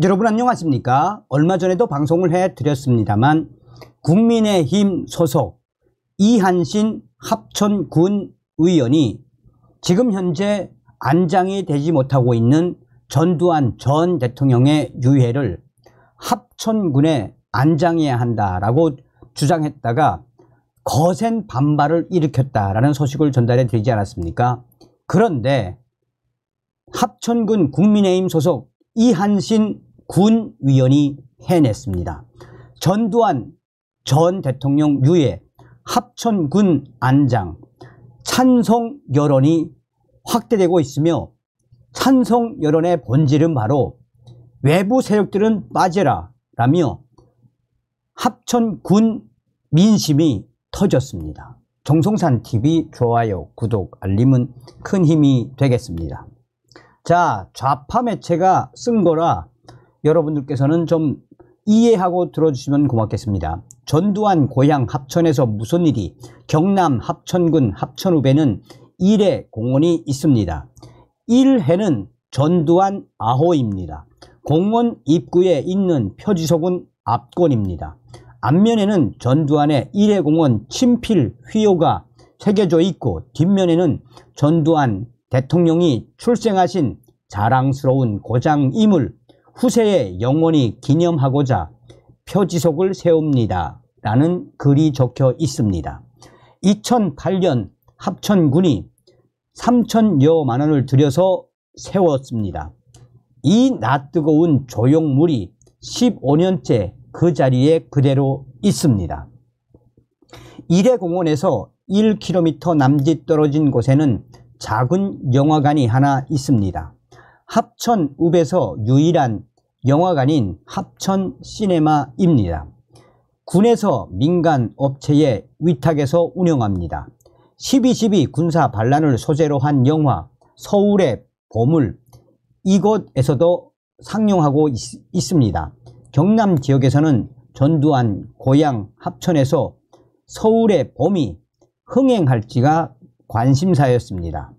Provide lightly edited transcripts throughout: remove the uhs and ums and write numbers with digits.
여러분 안녕하십니까? 얼마 전에도 방송을 해드렸습니다만 국민의힘 소속 이한신 합천군 의원이 지금 현재 안장이 되지 못하고 있는 전두환 전 대통령의 유해를 합천군에 안장해야 한다라고 주장했다가 거센 반발을 일으켰다라는 소식을 전달해 드리지 않았습니까? 그런데 합천군 국민의힘 소속 이한신 군 의원이 해냈습니다. 전두환 전 대통령 유해 합천군 안장 찬성 여론이 확대되고 있으며 찬성 여론의 본질은 바로 외부 세력들은 빠져라 라며 합천군 민심이 터졌습니다. 정성산TV 좋아요, 구독, 알림은 큰 힘이 되겠습니다. 자, 좌파 매체가 쓴 거라 여러분들께서는 좀 이해하고 들어주시면 고맙겠습니다. 전두환 고향 합천에서 무슨 일이? 경남 합천군 합천읍에는 일회 공원이 있습니다. 1회는 전두환 아호입니다. 공원 입구에 있는 표지석은 앞권입니다. 앞면에는 전두환의 일회 공원 친필 휘호가 새겨져 있고 뒷면에는 전두환 대통령이 출생하신 자랑스러운 고장임을 후세에 영원히 기념하고자 표지석을 세웁니다 라는 글이 적혀 있습니다. 2008년 합천군이 3천여만 원을 들여서 세웠습니다. 이 낯뜨거운 조형물이 15년째 그 자리에 그대로 있습니다. 일회공원에서 1km 남짓 떨어진 곳에는 작은 영화관이 하나 있습니다. 합천읍에서 유일한 영화관인 합천시네마입니다. 군에서 민간 업체에 위탁해서 운영합니다. 12.12 군사 반란을 소재로 한 영화 서울의 보물, 이곳에서도 상영하고 있습니다. 경남 지역에서는 전두환 고향 합천에서 서울의 봄이 흥행할지가 관심사였습니다.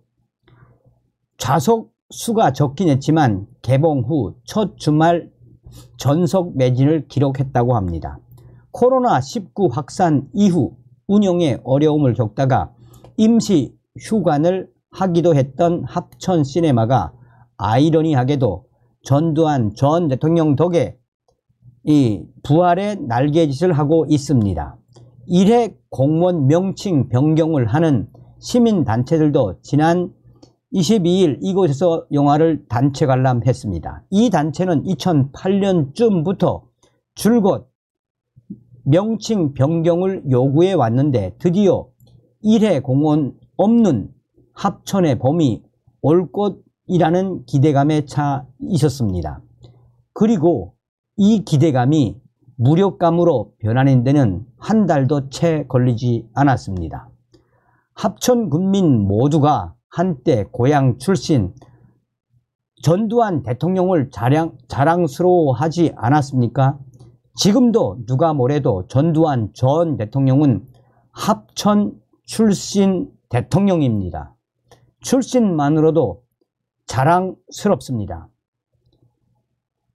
좌석 수가 적긴 했지만 개봉 후 첫 주말 전석 매진을 기록했다고 합니다. 코로나19 확산 이후 운영에 어려움을 겪다가 임시 휴관을 하기도 했던 합천 시네마가 아이러니하게도 전두환 전 대통령 덕에 이 부활의 날개짓을 하고 있습니다. 1회 공무원 명칭 변경을 하는 시민단체들도 지난 22일 이곳에서 영화를 단체 관람했습니다. 이 단체는 2008년쯤부터 줄곧 명칭 변경을 요구해 왔는데 드디어 1회 공원 없는 합천의 봄이 올 것이라는 기대감에 차 있었습니다. 그리고 이 기대감이 무력감으로 변하는 데는 한 달도 채 걸리지 않았습니다. 합천 군민 모두가 한때 고향 출신 전두환 대통령을 자랑스러워하지 않았습니까? 지금도 누가 뭐래도 전두환 전 대통령은 합천 출신 대통령입니다. 출신만으로도 자랑스럽습니다.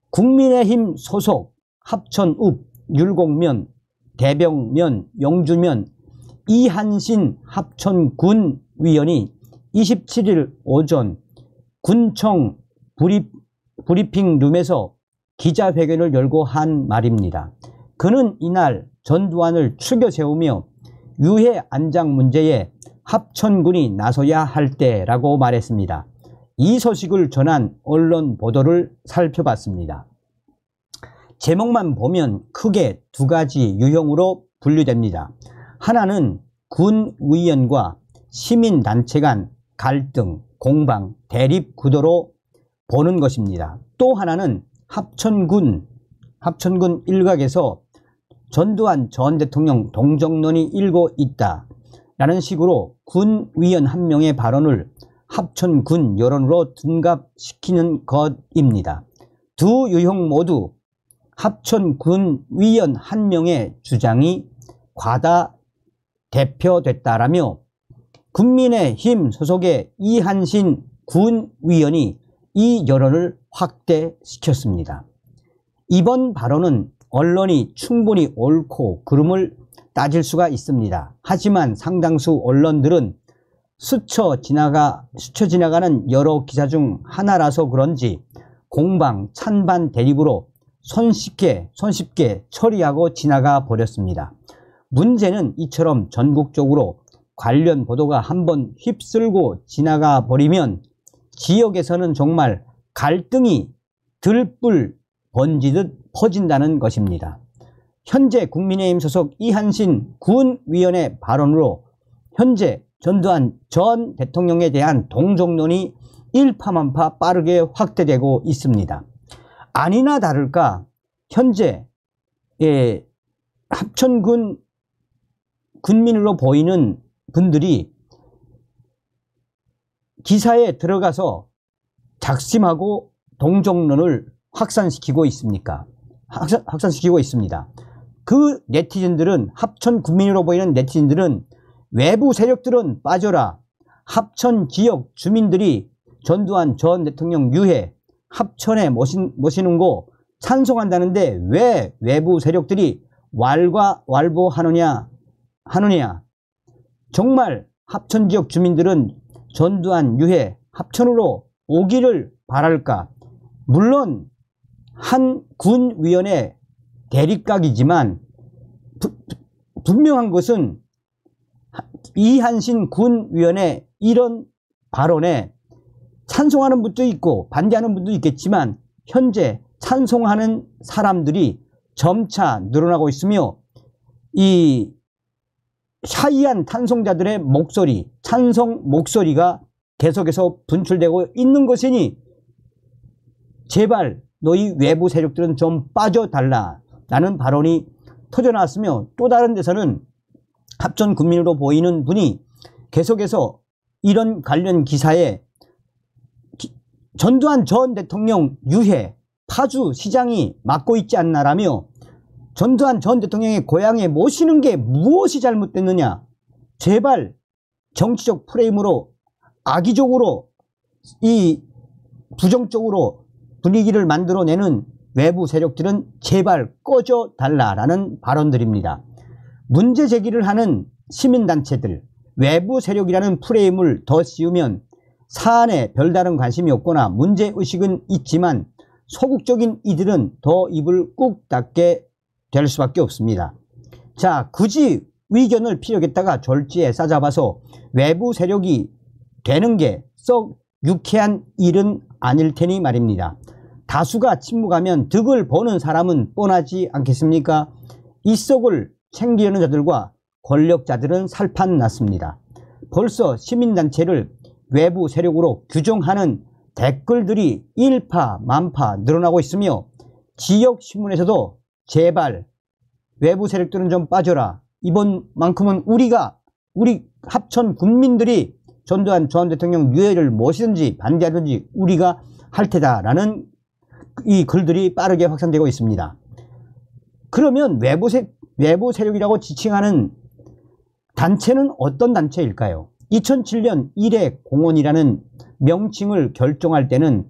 국민의힘 소속 합천읍, 율곡면, 대병면, 영주면 이한신 합천군 의원이 27일 오전 군청 브리핑룸에서 기자회견을 열고 한 말입니다. 그는 이날 전두환을 추겨 세우며 유해 안장 문제에 합천군이 나서야 할 때라고 말했습니다. 이 소식을 전한 언론 보도를 살펴봤습니다. 제목만 보면 크게 두 가지 유형으로 분류됩니다. 하나는 군 의원과 시민단체 간 갈등, 공방, 대립 구도로 보는 것입니다. 또 하나는 합천군 일각에서 전두환 전 대통령 동정론이 일고 있다 라는 식으로 군 의원 한 명의 발언을 합천군 여론으로 둔갑시키는 것입니다. 두 유형 모두 합천군 의원 한 명의 주장이 과다 대표됐다라며 국민의힘 소속의 이한신 군 의원이 이 여론을 확대시켰습니다. 이번 발언은 언론이 충분히 옳고 그름을 따질 수가 있습니다. 하지만 상당수 언론들은 스쳐 지나가는 여러 기사 중 하나라서 그런지 공방, 찬반 대립으로 손쉽게 처리하고 지나가 버렸습니다. 문제는 이처럼 전국적으로 관련 보도가 한번 휩쓸고 지나가 버리면 지역에서는 정말 갈등이 들불 번지듯 퍼진다는 것입니다. 현재 국민의힘 소속 이한신 군위원회 발언으로 현재 전두환 전 대통령에 대한 동정론이 일파만파 빠르게 확대되고 있습니다. 아니나 다를까 현재 합천군 군민으로 보이는 분들이 기사에 들어가서 작심하고 동정론을 확산시키고 있습니다. 그 네티즌들은, 합천 군민으로 보이는 네티즌들은 외부 세력들은 빠져라, 합천 지역 주민들이 전두환 전 대통령 유해 합천에 모시는 거 찬송한다는데 왜 외부 세력들이 왈가왈부하느냐. 정말 합천 지역 주민들은 전두환 유해 합천으로 오기를 바랄까. 물론 한 군위원회 대립각이지만 분명한 것은 이한신 군위원회 이런 발언에 찬송하는 분도 있고 반대하는 분도 있겠지만 현재 찬송하는 사람들이 점차 늘어나고 있으며 이 샤이한 찬송자들의 목소리, 찬송 목소리가 계속해서 분출되고 있는 것이니 제발 너희 외부 세력들은 좀 빠져달라 라는 발언이 터져나왔으며, 또 다른 데서는 합천 군민으로 보이는 분이 계속해서 이런 관련 기사에 전두환 전 대통령 유해 파주 시장이 맡고 있지 않나라며 전두환 전 대통령의 고향에 모시는 게 무엇이 잘못됐느냐, 제발 정치적 프레임으로 악의적으로 이 부정적으로 분위기를 만들어내는 외부 세력들은 제발 꺼져 달라라는 발언들입니다. 문제 제기를 하는 시민단체들, 외부 세력이라는 프레임을 더 씌우면 사안에 별다른 관심이 없거나 문제의식은 있지만 소극적인 이들은 더 입을 꾹 닫게 될 수밖에 없습니다. 자, 굳이 의견을 피력했다가 졸지에 싸잡아서 외부 세력이 되는 게 썩 유쾌한 일은 아닐 테니 말입니다. 다수가 침묵하면 득을 보는 사람은 뻔하지 않겠습니까? 이 속을 챙기려는 자들과 권력자들은 살판났습니다. 벌써 시민단체를 외부 세력으로 규정하는 댓글들이 일파만파 늘어나고 있으며 지역신문에서도 제발 외부 세력들은 좀 빠져라, 이번만큼은 우리 합천 군민들이 전두환 전 대통령 유해를 모시든지 반대하든지 우리가 할 테다라는 이 글들이 빠르게 확산되고 있습니다. 그러면 외부 세력이라고 지칭하는 단체는 어떤 단체일까요? 2007년 일해공원이라는 명칭을 결정할 때는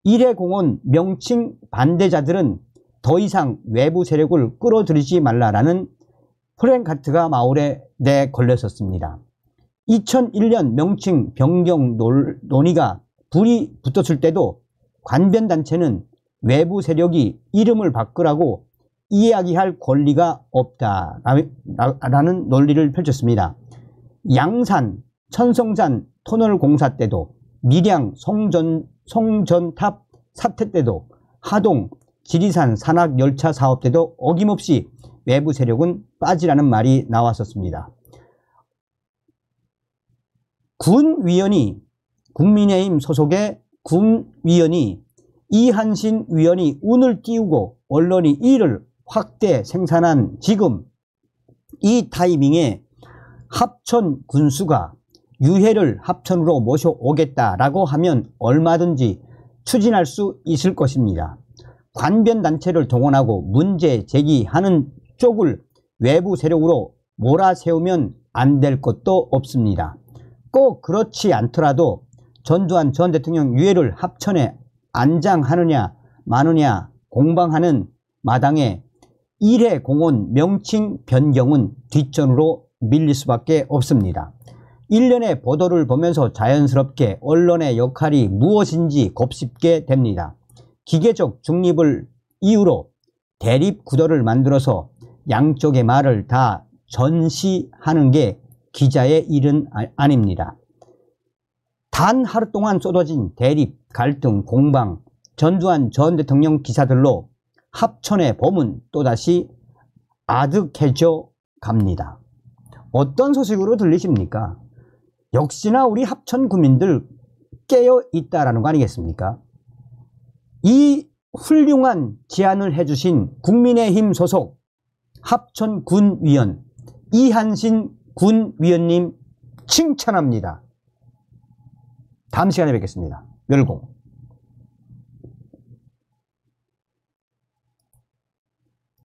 일해공원 명칭 반대자들은 더 이상 외부 세력을 끌어들이지 말라라는 플랜카트가 마을에 걸렸었습니다. 2001년 명칭 변경 논의가 불이 붙었을 때도 관변단체는 외부 세력이 이름을 바꾸라고 이야기할 권리가 없다라는 논리를 펼쳤습니다. 양산, 천성산 터널 공사 때도, 밀양 송전탑 사태 때도, 하동, 지리산 산악열차 사업 때도 어김없이 외부 세력은 빠지라는 말이 나왔었습니다. 군위원이, 국민의힘 소속의 군위원이, 이한신 위원이 운을 띄우고 언론이 이를 확대 생산한 지금 이 타이밍에 합천 군수가 유해를 합천으로 모셔오겠다라고 하면 얼마든지 추진할 수 있을 것입니다. 관변단체를 동원하고 문제 제기하는 쪽을 외부 세력으로 몰아세우면 안 될 것도 없습니다. 꼭 그렇지 않더라도 전두환 전 대통령 유해를 합천에 안장하느냐 마느냐 공방하는 마당에 일회 공원 명칭 변경은 뒷전으로 밀릴 수밖에 없습니다. 일련의 보도를 보면서 자연스럽게 언론의 역할이 무엇인지 곱씹게 됩니다. 기계적 중립을 이유로 대립 구도를 만들어서 양쪽의 말을 다 전시하는 게 기자의 일은 아닙니다. 단 하루 동안 쏟아진 대립, 갈등, 공방, 전두환 전 대통령 기사들로 합천의 봄은 또다시 아득해져 갑니다. 어떤 소식으로 들리십니까? 역시나 우리 합천 구민들 깨어 있다라는 거 아니겠습니까? 이 훌륭한 제안을 해주신 국민의힘 소속 합천 군위원 이한신 군위원님 칭찬합니다. 다음 시간에 뵙겠습니다. 멸공.